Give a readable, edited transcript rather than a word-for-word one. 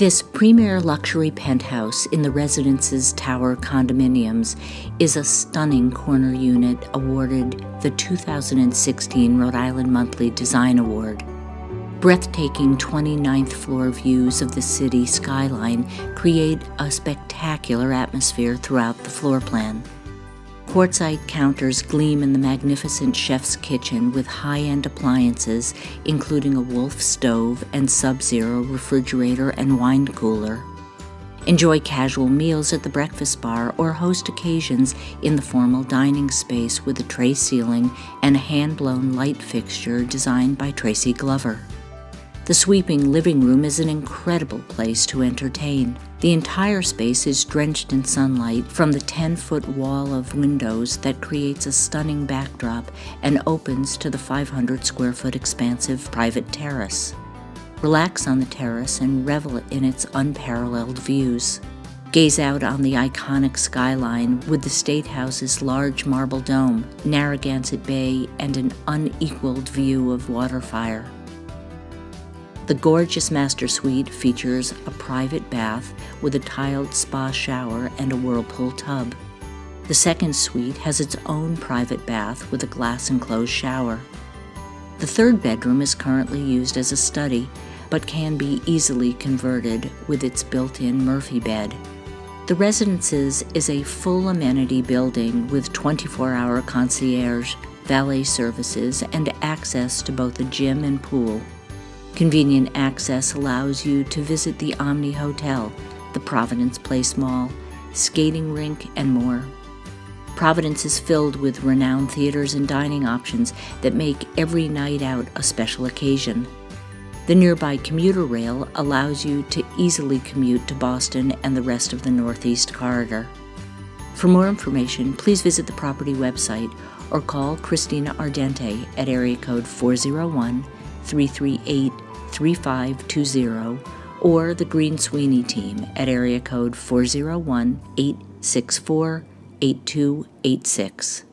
This premier luxury penthouse in the Residences Tower Condominiums is a stunning corner unit awarded the 2016 Rhode Island Monthly Design Award. Breathtaking 29th floor views of the city skyline create a spectacular atmosphere throughout the floor plan. Quartzite counters gleam in the magnificent chef's kitchen with high-end appliances, including a Wolf stove and Sub-Zero refrigerator and wine cooler. Enjoy casual meals at the breakfast bar or host occasions in the formal dining space with a tray ceiling and a hand-blown light fixture designed by Tracy Glover. The sweeping living room is an incredible place to entertain. The entire space is drenched in sunlight from the 10-foot wall of windows that creates a stunning backdrop and opens to the 500-square-foot expansive private terrace. Relax on the terrace and revel in its unparalleled views. Gaze out on the iconic skyline with the State House's large marble dome, Narragansett Bay, and an unequaled view of Waterfire. The gorgeous master suite features a private bath with a tiled spa shower and a whirlpool tub. The second suite has its own private bath with a glass-enclosed shower. The third bedroom is currently used as a study, but can be easily converted with its built-in Murphy bed. The Residences is a full amenity building with 24-hour concierge, valet services, and access to both a gym and pool. Convenient access allows you to visit the Omni Hotel, the Providence Place Mall, skating rink, and more. Providence is filled with renowned theaters and dining options that make every night out a special occasion. The nearby commuter rail allows you to easily commute to Boston and the rest of the Northeast Corridor. For more information, please visit the property website or call Christina Ardente at area code 401-338-3520 or the Green Sweeney team at area code 401-864-8286.